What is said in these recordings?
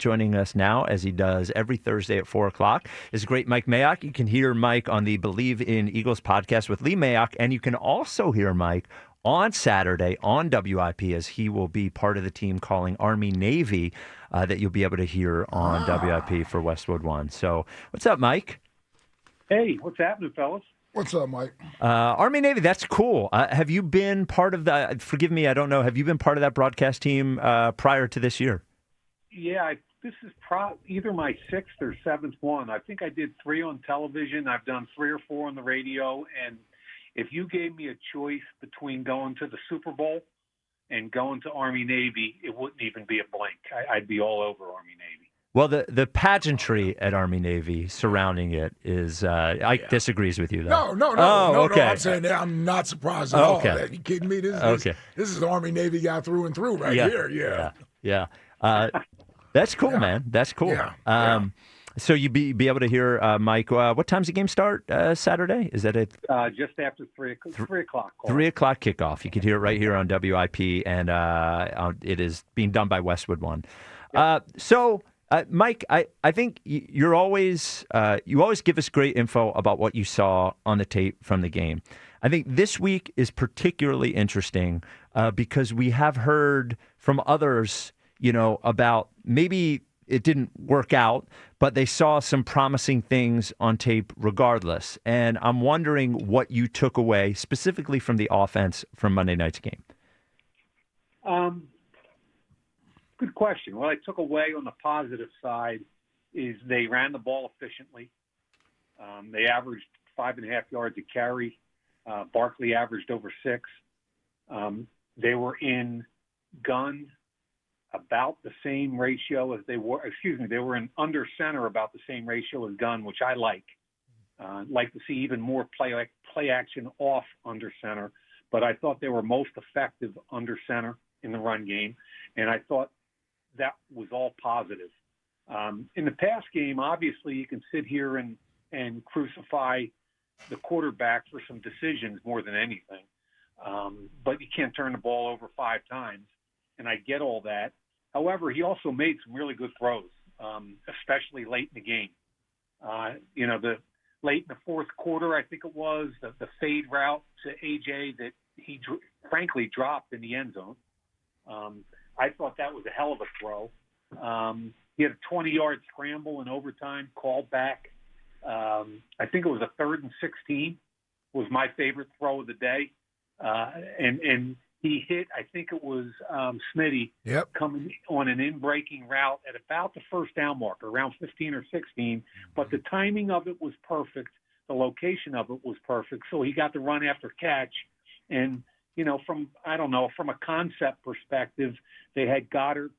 joining us now, as he does every Thursday at 4 o'clock, is great Mike Mayock. You can hear Mike on the Believe in Eagles podcast with Lee Mayock, and you can also hear Mike on Saturday on WIP, as he will be part of the team calling Army-Navy that you'll be able to hear on WIP for Westwood One. So what's up, Mike? Hey, what's happening, fellas? What's up, Mike? Army-Navy, that's cool. Have you been part of the, forgive me, I don't know, have you been part of that broadcast team prior to this year? Yeah, this is either my sixth or seventh one. I think I did 3 on television. I've done 3 or 4 on the radio, and if you gave me a choice between going to the Super Bowl and going to Army-Navy, it wouldn't even be a blink. I'd be all over Army-Navy. Well, the pageantry at Army-Navy surrounding it is, Ike disagrees with you, though. No, okay. I'm saying that I'm not surprised at all. Okay. Are you kidding me? Okay. This is Army-Navy guy through and through right here. Yeah. That's cool, man. That's cool. Yeah. So you be able to hear Mike. What time's the game start Saturday? Is that it? Just after 3 o'clock. 3 o'clock kickoff. You can hear it right here on WIP, and it is being done by Westwood One. Mike, I think you always give us great info about what you saw on the tape from the game. I think this week is particularly interesting because we have heard from others, about maybe it didn't work out, but they saw some promising things on tape regardless. And I'm wondering what you took away specifically from the offense from Monday night's game. Good question. What I took away on the positive side is they ran the ball efficiently. They averaged 5.5 yards a carry. Barkley averaged over 6. They were in gun about the same ratio as they were. They were in under center about the same ratio as gun, which I like. Like to see even more play action off under center. But I thought they were most effective under center in the run game, and I thought that was all positive. In the pass game, obviously, you can sit here and crucify the quarterback for some decisions more than anything. But you can't turn the ball over 5 times, and I get all that. However, he also made some really good throws, especially late in the game. The late in the fourth quarter, I think it was, the fade route to AJ that he frankly dropped in the end zone. I thought that was a hell of a throw. He had a 20-yard scramble in overtime, called back. I think it was a 3rd and 16 was my favorite throw of the day. And he hit, I think it was Smitty, coming on an in-breaking route at about the first down marker, around 15 or 16. But the timing of it was perfect. The location of it was perfect. So he got the run after catch. And, from a concept perspective, they had Goddard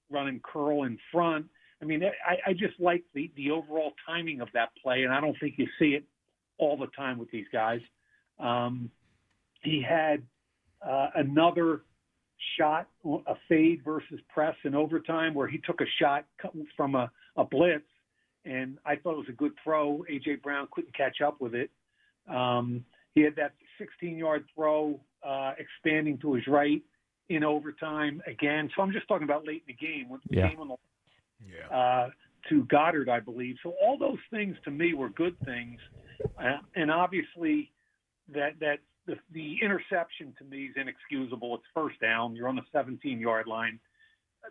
running curl in front. I mean, I just like the overall timing of that play, and I don't think you see it all the time with these guys. He had another shot, a fade versus press in overtime, where he took a shot from a blitz, and I thought it was a good throw. A.J. Brown couldn't catch up with it. He had that 16-yard throw expanding to his right in overtime again. So I'm just talking about late in the game. With the game on the to Goddard, I believe. So all those things to me were good things. And obviously that the interception to me is inexcusable. It's first down. You're on the 17-yard line.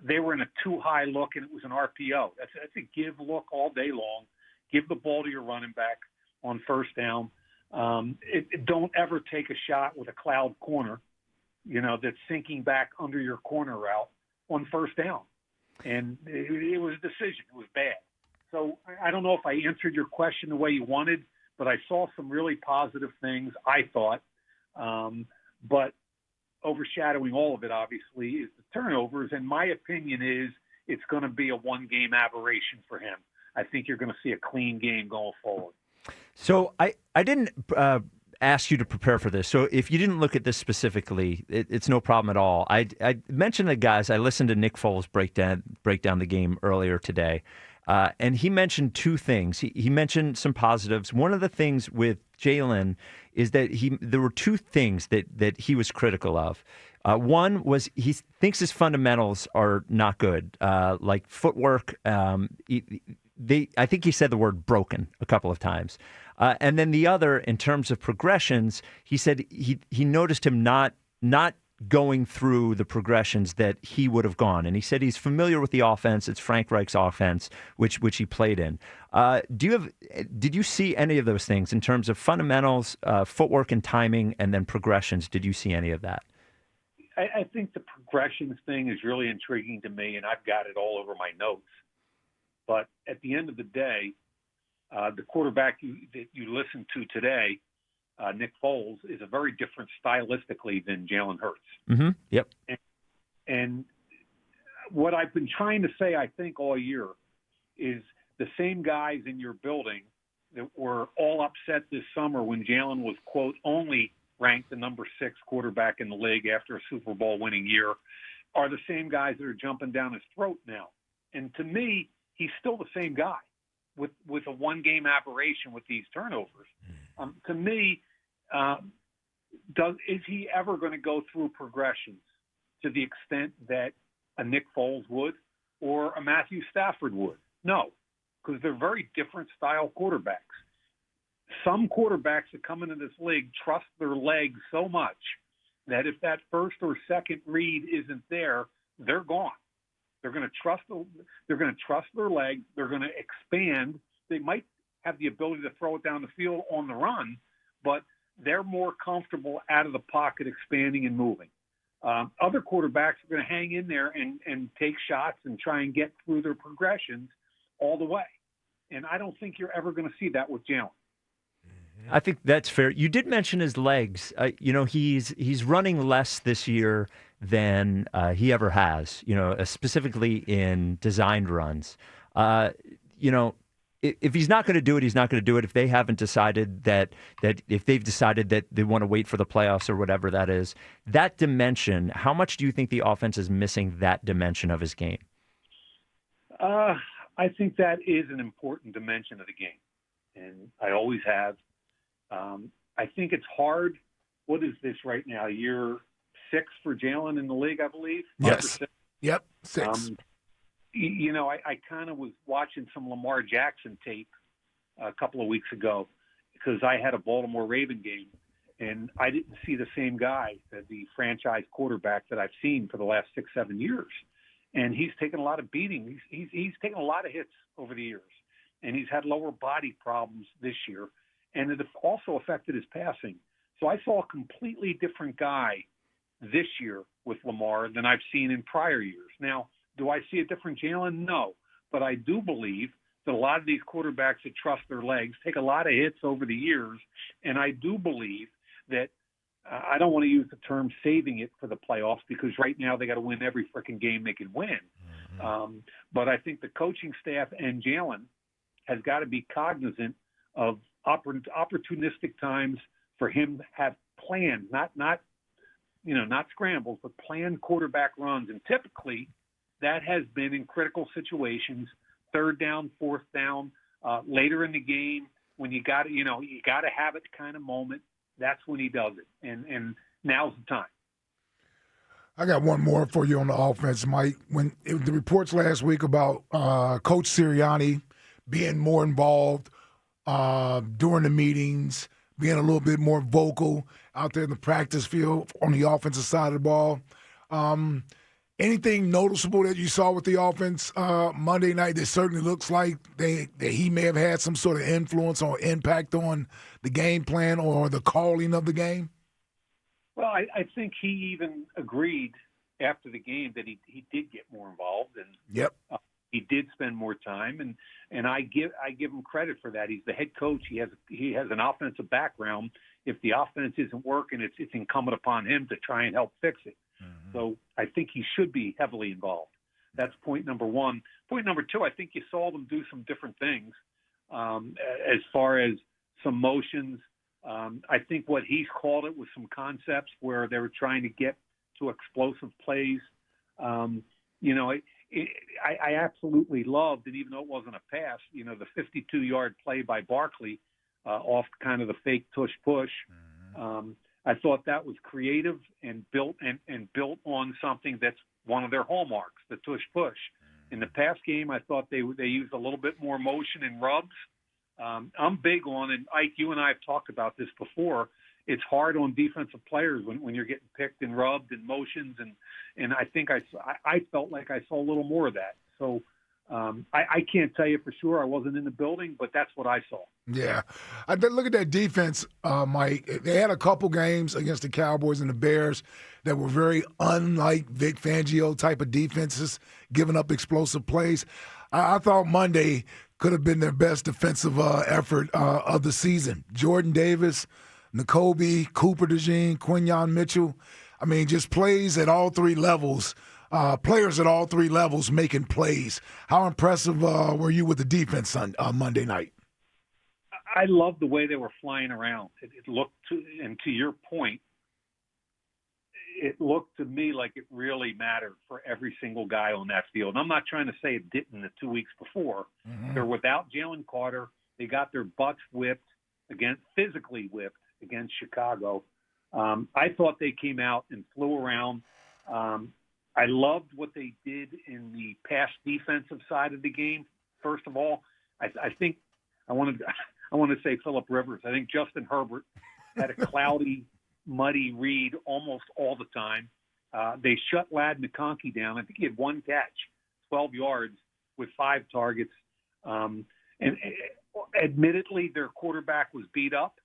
They were in a too high look, and it was an RPO. That's a give look all day long. Give the ball to your running back on first down. Don't ever take a shot with a cloud corner, that's sinking back under your corner route on first down. And it was a decision. It was bad. So I don't know if I answered your question the way you wanted, but I saw some really positive things, I thought. But overshadowing all of it, obviously, is the turnovers. And my opinion is it's going to be a one-game aberration for him. I think you're going to see a clean game going forward. So I didn't ask you to prepare for this. So if you didn't look at this specifically, it's no problem at all. I mentioned the guys. I listened to Nick Foles break down the game earlier today, and he mentioned 2 things. He mentioned some positives. One of the things with Jalen is that there were 2 things that he was critical of. One was he thinks his fundamentals are not good, like footwork. I think he said the word broken a couple of times. And then the other, in terms of progressions, he said he noticed him not going through the progressions that he would have gone. And he said he's familiar with the offense. It's Frank Reich's offense, which he played in. Did you see any of those things in terms of fundamentals, footwork and timing, and then progressions? Did you see any of that? I think the progressions thing is really intriguing to me, and I've got it all over my notes. But at the end of the day, the quarterback that you listen to today, Nick Foles, is a very different stylistically than Jalen Hurts. Mm-hmm. Yep. And what I've been trying to say, I think, all year is the same guys in your building that were all upset this summer when Jalen was, quote, only ranked the number 6 quarterback in the league after a Super Bowl winning year are the same guys that are jumping down his throat now. And to me, he's still the same guy with a one-game aberration with these turnovers. To me, is he ever going to go through progressions to the extent that a Nick Foles would or a Matthew Stafford would? No, because they're very different style quarterbacks. Some quarterbacks that come into this league trust their legs so much that if that first or second read isn't there, they're gone. They're going to trust their legs. They're going to expand. They might have the ability to throw it down the field on the run, but they're more comfortable out of the pocket, expanding and moving. Other quarterbacks are going to hang in there and take shots and try and get through their progressions all the way. And I don't think you're ever going to see that with Jalen. I think that's fair. You did mention his legs. He's running less this year than he ever has, specifically in designed runs. If he's not going to do it, he's not going to do it. If they haven't decided that if they've decided that they want to wait for the playoffs or whatever that is, that dimension, how much do you think the offense is missing that dimension of his game? I think that is an important dimension of the game, and I always have. I think it's hard. What is this right now? Year 6 for Jalen in the league, I believe? Yes. Yep, 6. I kind of was watching some Lamar Jackson tape a couple of weeks ago because I had a Baltimore Raven game, and I didn't see the same guy, the franchise quarterback that I've seen for the last 6-7 years. And he's taken a lot of beating. He's taken a lot of hits over the years, and he's had lower body problems this year, and it also affected his passing. So I saw a completely different guy this year with Lamar than I've seen in prior years. Now, do I see a different Jalen? No. But I do believe that a lot of these quarterbacks that trust their legs take a lot of hits over the years, and I do believe that I don't want to use the term saving it for the playoffs because right now they got to win every freaking game they can win. Mm-hmm. But I think the coaching staff and Jalen has got to be cognizant of opportunistic times for him to have planned, not scrambles, but planned quarterback runs. And typically that has been in critical situations, 3rd down, 4th down, later in the game when you got to have it kind of moment. That's when he does it, and now's the time. I got one more for you on the offense, Mike. The reports last week about Coach Sirianni being more involved during the meetings, being a little bit more vocal out there in the practice field on the offensive side of the ball. Anything noticeable that you saw with the offense Monday night that certainly looks like that he may have had some sort of influence or impact on the game plan or the calling of the game? Well, I think he even agreed after the game that he did get more involved, and yep. He did spend more time, and I give him credit for that. He's the head coach. He has an offensive background. If the offense isn't working, it's incumbent upon him to try and help fix it. Mm-hmm. So I think he should be heavily involved. That's point number one. Point number two, I think you saw them do some different things as far as some motions. I think what he's called it was some concepts where they were trying to get to explosive plays. I absolutely loved, and even though it wasn't a pass, the 52-yard play by Barkley off kind of the fake tush push. I thought that was creative and built on something that's one of their hallmarks, the tush push. In the past game, I thought they used a little bit more motion and rubs. I'm big on, and Ike, you and I have talked about this before. It's hard on defensive players when you're getting picked and rubbed and motions, and I think I felt like I saw a little more of that. So I can't tell you for sure. I wasn't in the building, but that's what I saw. Yeah. Look at that defense, Mike. They had a couple games against the Cowboys and the Bears that were very unlike Vic Fangio type of defenses, giving up explosive plays. I thought Monday could have been their best defensive effort of the season. Jordan Davis, N'Kobe, Cooper DeJean, Quinyon Mitchell. I mean, just plays at all three levels. Players at all three levels making plays. How impressive were you with the defense on Monday night? I love the way they were flying around. It looked, and to your point, it looked to me like it really mattered for every single guy on that field. And I'm not trying to say it didn't the 2 weeks before. Mm-hmm. They're without Jalen Carter. They got their butts physically whipped against Chicago. I thought they came out and flew around. I loved what they did in the pass defensive side of the game. First of all, I think I want to say Phillip Rivers. I think Justin Herbert had a cloudy, muddy read almost all the time. They shut Ladd McConkey down. I think he had one catch, 12 yards with 5 targets. And admittedly, their quarterback was beat up,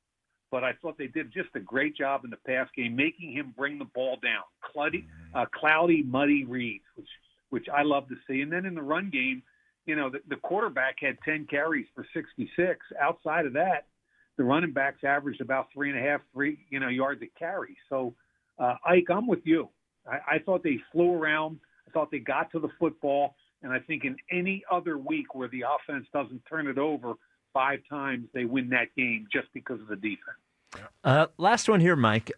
but I thought they did just a great job in the pass game, making him bring the ball down. Cloudy, muddy reads, which I love to see. And then in the run game, the quarterback had 10 carries for 66. Outside of that, the running backs averaged about 3.5 yards a carry. So, Ike, I'm with you. I thought they flew around. I thought they got to the football. And I think in any other week where the offense doesn't turn it over 5 times, they win that game just because of the defense. Last one here, Mike.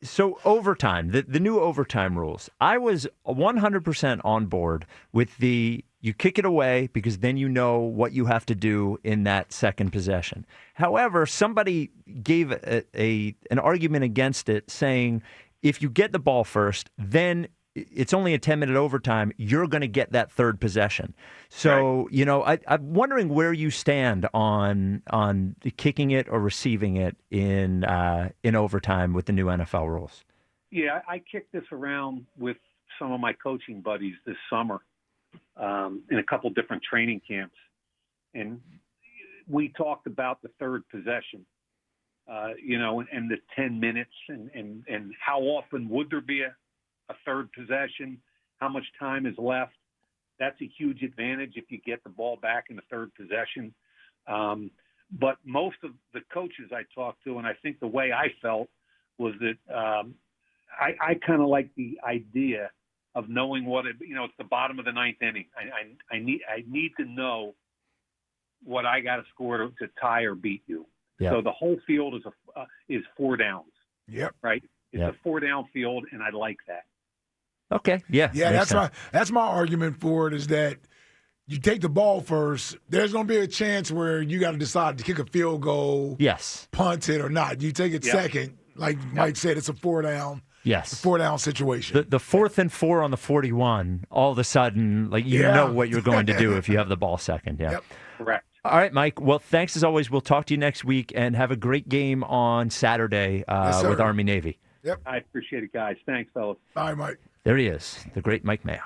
So overtime, the new overtime rules. I was 100% on board with you kick it away because then you know what you have to do in that second possession. However, somebody gave an argument against it, saying if you get the ball first, then it's only a 10-minute overtime, you're going to get that third possession. So, right. I'm wondering where you stand on kicking it or receiving it in overtime with the new NFL rules. Yeah, I kicked this around with some of my coaching buddies this summer in a couple different training camps. And we talked about the third possession, and the 10 minutes and how often would there be a third possession, how much time is left. That's a huge advantage if you get the ball back in the third possession. But most of the coaches I talked to, and I think the way I felt, was that I kind of like the idea of knowing it's the bottom of the ninth inning. I need to know what I got to score to tie or beat you. Yep. So the whole field is 4 downs. Yep. Right? It's a 4-down field, and I like that. Okay. Yeah. That's my argument for it, is that you take the ball first. There's going to be a chance where you got to decide to kick a field goal, yes, punt it or not. You take it second, like Mike said, it's a 4-down. Yes, a 4-down situation. The 4th and 4 on the 41. All of a sudden, you know what you're going to do if you have the ball second. Yeah. Yep. Correct. All right, Mike. Well, thanks as always. We'll talk to you next week, and have a great game on Saturday with Army-Navy. Yep. I appreciate it, guys. Thanks, fellas. Bye, Mike. There he is, the great Mike Mayock.